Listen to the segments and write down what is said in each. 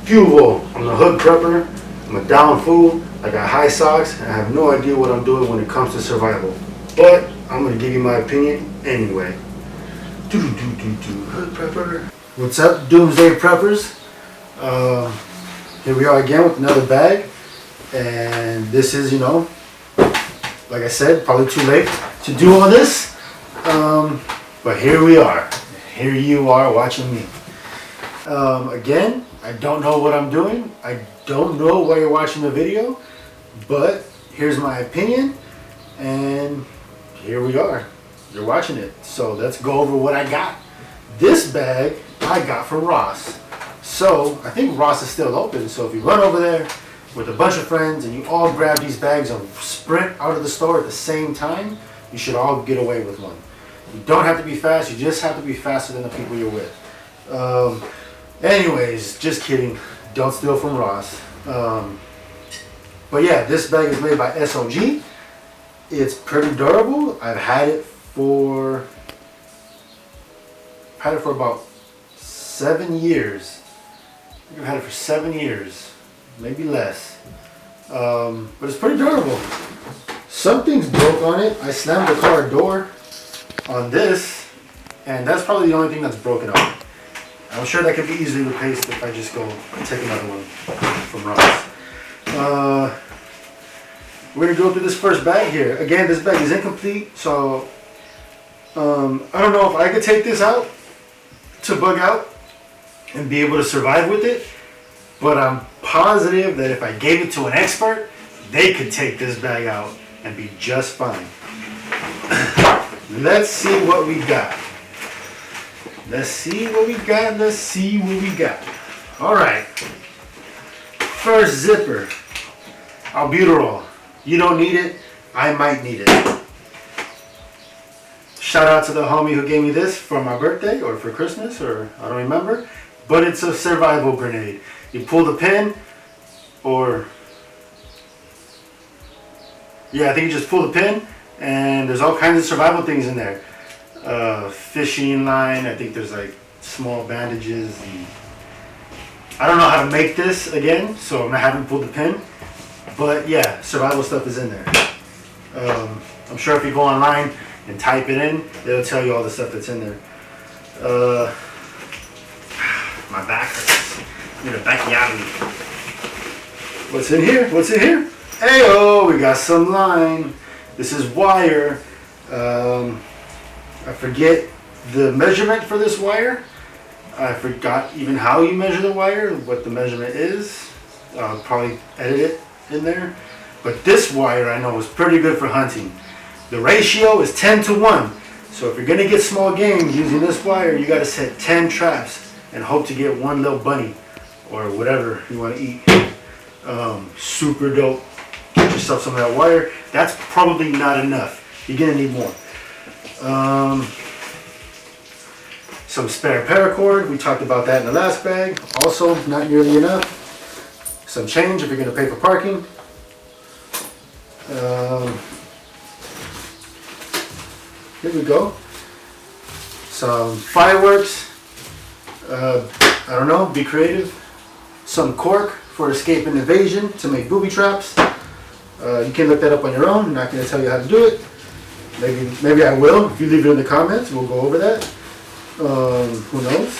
Fuel. I'm the hood prepper. I'm a down fool. I got high socks, and I have no idea what I'm doing when it comes to survival. But I'm gonna give you my opinion anyway. Hood prepper. What's up, Doomsday Preppers? Here we are again with another bag, and this is, you know, like I said, probably too late to do all this, but here we are. Here you are watching me. Again, I don't know what I'm doing. I don't know why you're watching the video, but here's my opinion, and here we are. You're watching it. So let's go over what I got. This bag I got from Ross. So I think Ross is still open. So if you run over there with a bunch of friends and you all grab these bags and sprint out of the store at the same time, you should all get away with one. You don't have to be fast. You just have to be faster than the people you're with. Anyways, just kidding. Don't steal from Ross. But yeah, this bag is made by SOG. It's pretty durable. I've had it for about 7 years. I think I've had it for 7 years, maybe less. But it's pretty durable. Something's broke on it. I slammed the car door on this, and that's probably the only thing that's broken on it. I'm sure that could be easily replaced if I just go and take another one from Ross. We're gonna go through this first bag here. Again, this bag is incomplete, so I don't know if I could take this out to bug out and be able to survive with it, but I'm positive that if I gave it to an expert, they could take this bag out and be just fine. Let's see what we got. Let's see what we got. Let's see what we got. All right. First zipper. Albuterol. You don't need it. I might need it. Shout out to the homie who gave me this for my birthday or for Christmas, or I don't remember. But it's a survival grenade. You pull the pin, or yeah, I think you just pull the pin, and there's all kinds of survival things in there. Fishing line. I think there's like small bandages. And I don't know how to make this again, so I haven't pulled the pin. But yeah, survival stuff is in there. I'm sure if you go online and type it in, it'll tell you all the stuff that's in there. My back hurts. I'm gonna back you out of me. What's in here? What's in here? Hey-oh, we got some line. This is wire. I forget the measurement for this wire. I forgot even how you measure the wire, what the measurement is. I'll probably edit it in there. But this wire I know is pretty good for hunting. The ratio is 10-to-1. So if you're gonna get small game using this wire, you gotta set 10 traps and hope to get one little bunny or whatever you wanna eat. Super dope. Get yourself some of that wire. That's probably not enough. You're gonna need more. Some spare paracord. We talked about that in the last bag. Also, not nearly enough. Some change if you're going to pay for parking. Here we go. Some fireworks. I don't know. Be creative. Some cork for escape and evasion to make booby traps. You can look that up on your own. I'm not going to tell you how to do it. Maybe I will. If you leave it in the comments, we'll go over that. Who knows?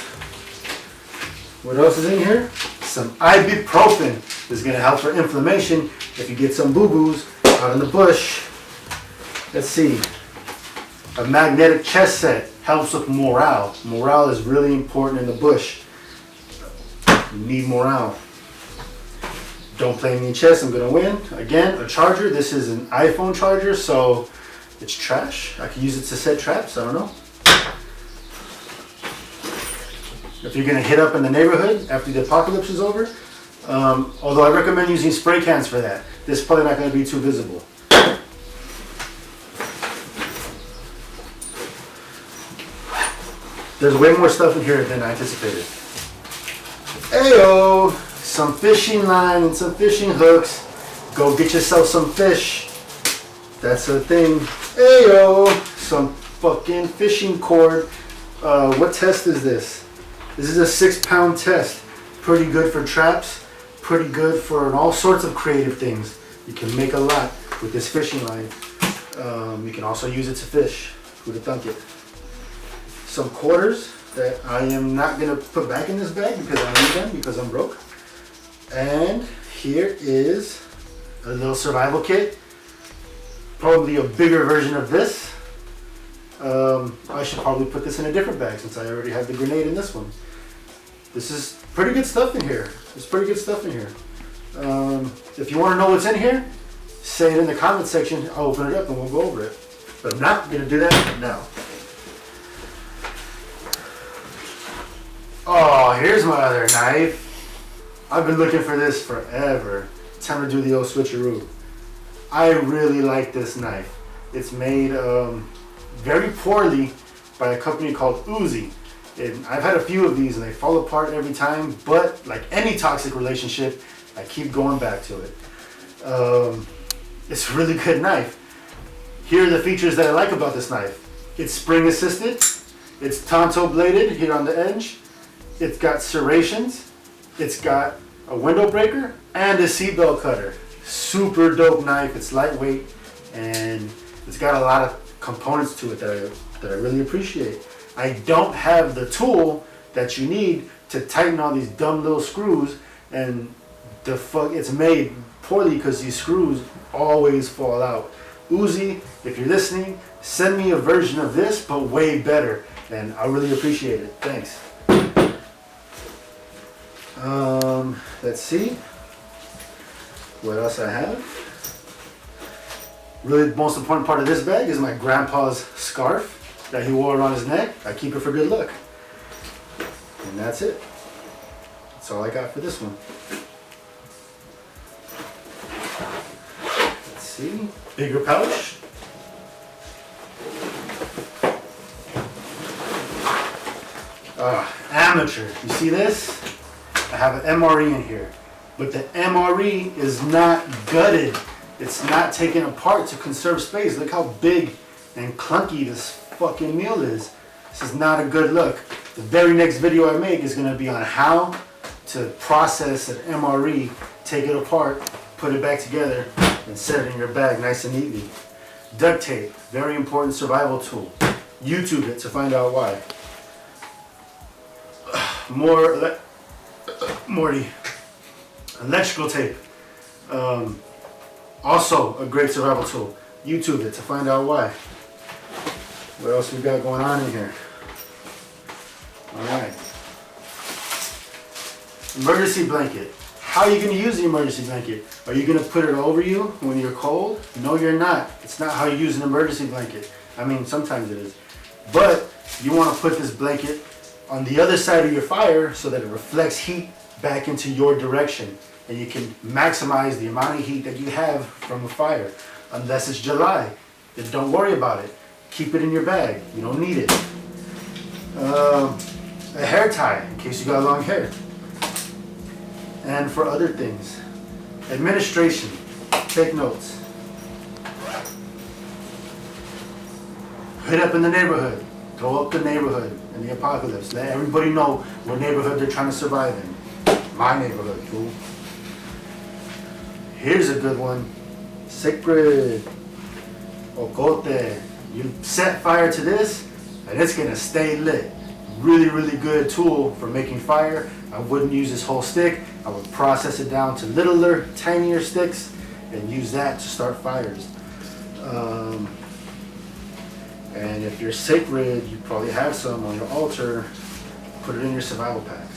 What else is in here? Some ibuprofen is going to help for inflammation if you get some boo-boos out in the bush. Let's see. A magnetic chest set helps with morale. Morale is really important in the bush. You need morale. Don't play me in chess, I'm going to win. Again, a charger. This is an iPhone charger, so it's trash. I could use it to set traps, I don't know. If you're going to hit up in the neighborhood after the apocalypse is over, although I recommend using spray cans for that. This is probably not going to be too visible. There's way more stuff in here than I anticipated. Ayo! Some fishing line and some fishing hooks. Go get yourself some fish. That's a thing. Ayo! Some fucking fishing cord. What test is this? This is a 6-pound test. Pretty good for traps, pretty good for all sorts of creative things. You can make a lot with this fishing line. You can also use it to fish. Who'd have thunk it? Some quarters that I am not gonna put back in this bag because I need them because I'm broke. And here is a little survival kit. Probably a bigger version of this. I should probably put this in a different bag since I already have the grenade in this one. This is pretty good stuff in here. There's pretty good stuff in here. If you want to know what's in here, say it in the comment section. I'll open it up and we'll go over it. But I'm not going to do that now. Oh, here's my other knife. I've been looking for this forever. Time to do the old switcheroo. I really like this knife. It's made very poorly by a company called Uzi. And I've had a few of these and they fall apart every time, but like any toxic relationship, I keep going back to it. It's a really good knife. Here are the features that I like about this knife. It's spring assisted, it's tanto bladed here on the edge, it's got serrations, it's got a window breaker, and a seatbelt cutter. Super dope knife, it's lightweight, and it's got a lot of components to it that I really appreciate. I don't have the tool that you need to tighten all these dumb little screws, and it's made poorly because these screws always fall out. Uzi, if you're listening, send me a version of this, but way better, and I really appreciate it. Thanks. Let's see what else I have. Really, the most important part of this bag is my grandpa's scarf that he wore around his neck. I keep it for good luck. And that's it. That's all I got for this one. Let's see. Bigger pouch. Amateur. You see this? I have an MRE in here. But the MRE is not gutted. It's not taken apart to conserve space. Look how big and clunky this fucking meal is. This is not a good look. The very next video I make is going to be on how to process an MRE, take it apart, put it back together, and set it in your bag nice and neatly. Duct tape, very important survival tool. YouTube it to find out why. Morty. Electrical tape. Also a great survival tool. YouTube it to find out why. What else we got going on in here? Alright. Emergency blanket. How are you going to use the emergency blanket? Are you going to put it over you when you're cold? No, you're not. It's not how you use an emergency blanket. I mean, sometimes it is. But you want to put this blanket on the other side of your fire so that it reflects heat back into your direction. And you can maximize the amount of heat that you have from a fire. Unless it's July, then don't worry about it. Keep it in your bag. You don't need it. A hair tie in case you got long hair. And for other things. Administration. Take notes. Hit up in the neighborhood. Throw up the neighborhood in the apocalypse. Let everybody know what neighborhood they're trying to survive in. My neighborhood, fool. Here's a good one. Sacred. Ocote. You set fire to this and it's gonna stay lit. Really, really good tool for making fire. I wouldn't use this whole stick. I would process it down to littler, tinier sticks and use that to start fires. And if you're sacred, you probably have some on your altar. Put it in your survival pack.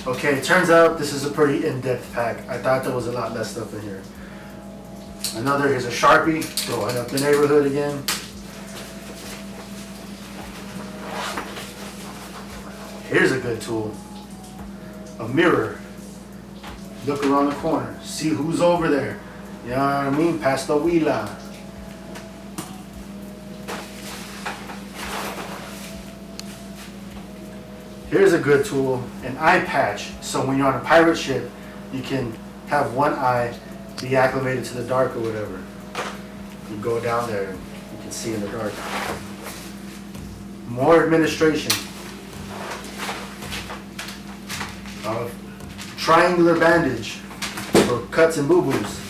Okay, it turns out this is a pretty in-depth pack. I thought there was a lot less stuff in here. Here's a Sharpie, throwing up the neighborhood again. Here's a good tool. A mirror. Look around the corner, see who's over there. You know what I mean? Pastor Wheeler. Here's a good tool, an eye patch. So when you're on a pirate ship, you can have one eye be acclimated to the dark or whatever. You go down there and you can see in the dark. More administration. triangular bandage for cuts and boo-boos.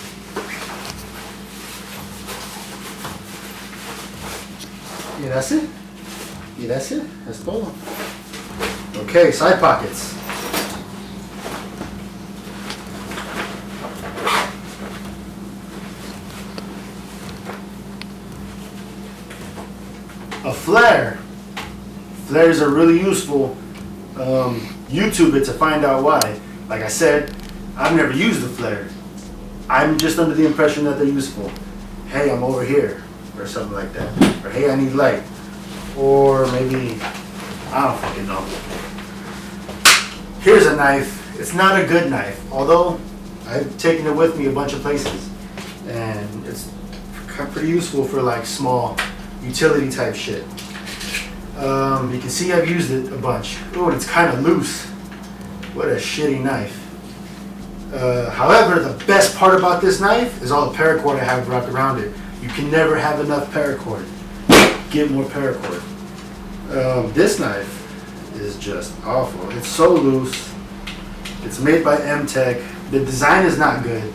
Yeah, that's it. Yeah, that's it. That's todo. Okay, side pockets. A flare. Flares are really useful. YouTube it to find out why. Like I said, I've never used a flare. I'm just under the impression that they're useful. Hey, I'm over here, or something like that. Or hey, I need light. Or maybe, I don't fucking know. Here's a knife. It's not a good knife, although I've taken it with me a bunch of places. And it's pretty useful for like small utility type shit. You can see I've used it a bunch. Oh, and it's kind of loose. What a shitty knife. However, the best part about this knife is all the paracord I have wrapped around it. You can never have enough paracord. Get more paracord. This knife is just awful. It's so loose. It's made by M-Tech. The design is not good.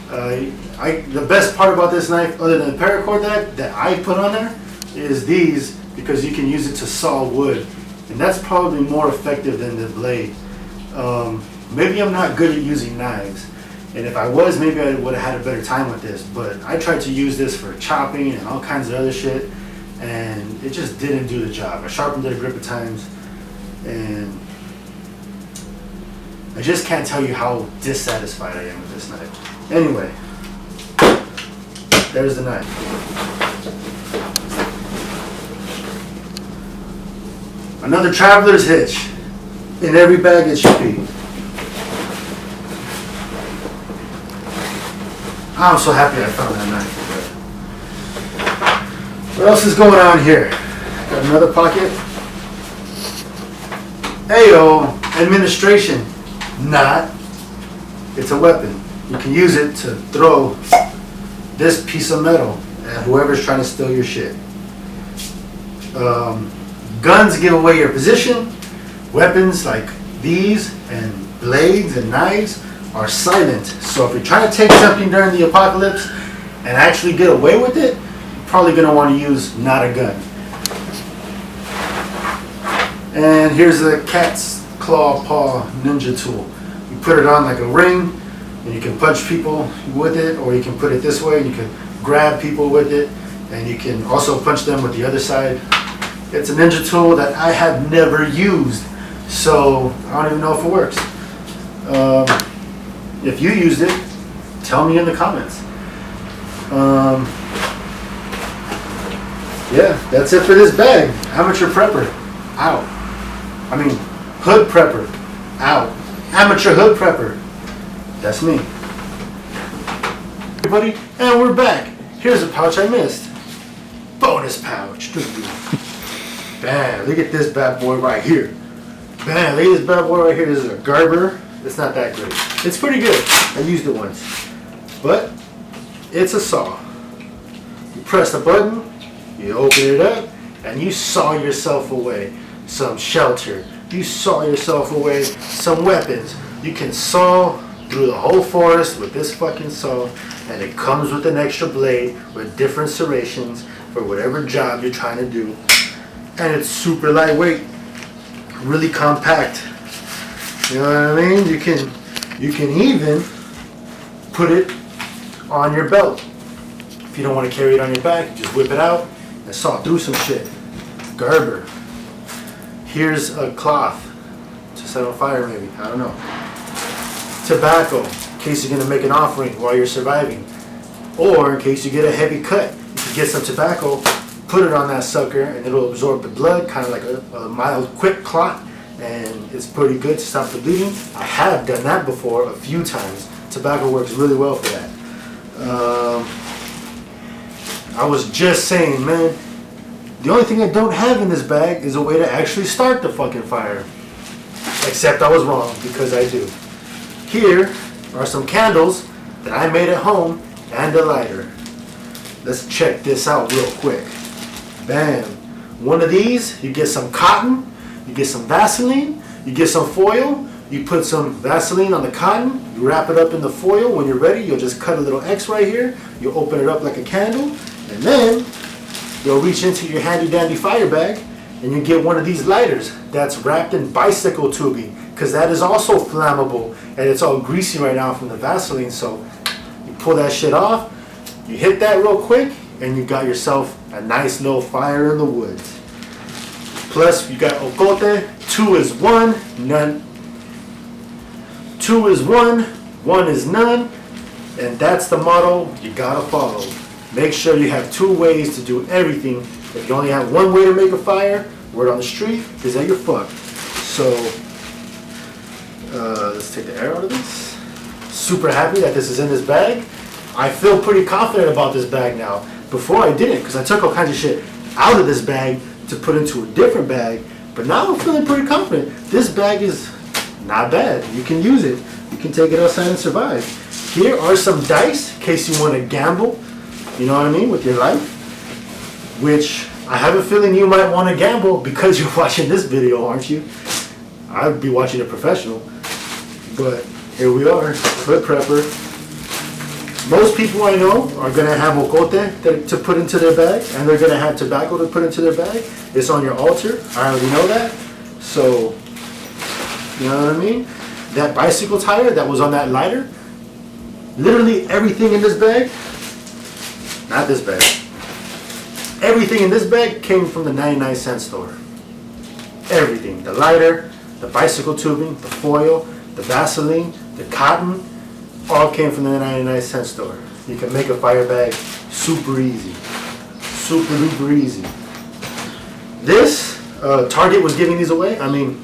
The best part about this knife, other than the paracord that I put on there, is these, because you can use it to saw wood, and that's probably more effective than the blade. Maybe I'm not good at using knives, and if I was, maybe I would have had a better time with this, but I tried to use this for chopping and all kinds of other shit, and it just didn't do the job. I sharpened it a grip of times, and I just can't tell you how dissatisfied I am with this knife. Anyway, there's the knife. Another traveler's hitch. In every bag it should be. I'm so happy I found that knife. What else is going on here? Got another pocket. Ayo, administration. Not. It's a weapon. You can use it to throw this piece of metal at whoever's trying to steal your shit. Guns give away your position. Weapons like these and blades and knives are silent. So if you're trying to take something during the apocalypse and actually get away with it, you're probably going to want to use not a gun. And here's a cat's claw paw ninja tool. You put it on like a ring and you can punch people with it, or you can put it this way and you can grab people with it, and you can also punch them with the other side. It's a ninja tool that I have never used, so I don't even know if it works. If you used it, tell me in the comments. Yeah, that's it for this bag. Amateur prepper, out. I mean, hood prepper, out. Amateur hood prepper, that's me. Everybody, and we're back. Here's a pouch I missed. Bonus pouch. Bam, look at this bad boy right here. Bam, look at this bad boy right here. This is a Gerber. It's not that great. It's pretty good. I used it once. But it's a saw. You press the button, you open it up, and you saw yourself away some shelter. You saw yourself away some weapons. You can saw through the whole forest with this fucking saw, and it comes with an extra blade with different serrations for whatever job you're trying to do. And it's super lightweight, really compact. You know what I mean? You can even put it on your belt. If you don't want to carry it on your back, just whip it out and saw through some shit. Gerber. Here's a cloth to set on fire, maybe. I don't know. Tobacco, in case you're gonna make an offering while you're surviving, or in case you get a heavy cut. You can get some tobacco, put it on that sucker, and it'll absorb the blood, kind of like a mild, quick clot, and it's pretty good to stop the bleeding. I have done that before a few times. Tobacco works really well for that. I was just saying, man, the only thing I don't have in this bag is a way to actually start the fucking fire. Except I was wrong, because I do. Here are some candles that I made at home and a lighter. Let's check this out real quick. Bam. One of these, you get some cotton, you get some Vaseline, you get some foil, You put some Vaseline on the cotton, you wrap it up in the foil. When you're ready, you'll just cut a little X right here. You'll open it up like a candle, and then you'll reach into your handy dandy fire bag and you get one of these lighters that's wrapped in bicycle tubing, because that is also flammable and it's all greasy right now from the Vaseline. So you pull that shit off, you hit that real quick, and you got yourself a nice little fire in the woods. Plus you got ocote. 2 is 1, none. 2 is 1, 1 is none, and that's the motto you gotta follow. Make sure you have 2 ways to do everything. If you only have 1 way to make a fire, word on the street is that you're fucked. So let's take the air out of this. Super happy that this is in this bag. I feel pretty confident about this bag now. Before I didn't, because I took all kinds of shit out of this bag to put into a different bag. But now I'm feeling pretty confident. This bag is not bad. You can use it. You can take it outside and survive. Here are some dice in case you want to gamble, you know what I mean, with your life. Which I have a feeling you might want to gamble because you're watching this video, aren't you? I'd be watching a professional. But here we are, foot prepper. Most people I know are going to have ocote to put into their bag, and they're going to have tobacco to put into their bag. It's on your altar. I already know that. So, you know what I mean? That bicycle tire that was on that lighter, literally everything in this bag, not this bag, everything in this bag came from the 99-cent store. Everything. The lighter, the bicycle tubing, the foil, the Vaseline, the cotton, all came from the 99-cent store. You can make a fire bag super easy. Super duper easy. This, Target was giving these away. I mean,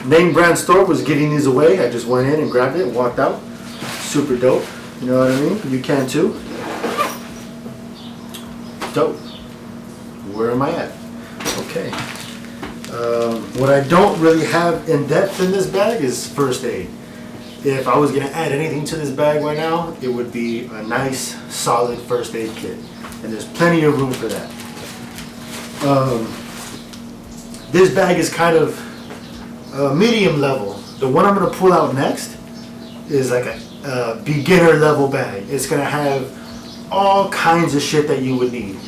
name brand store was giving these away. I just went in and grabbed it and walked out. Super dope. You know what I mean? You can too. Dope. Where am I at? Okay. What I don't really have in depth in this bag is first aid. If I was going to add anything to this bag right now, it would be a nice, solid first aid kit. And there's plenty of room for that. This bag is kind of medium level. The one I'm going to pull out next is like a beginner level bag. It's going to have all kinds of shit that you would need.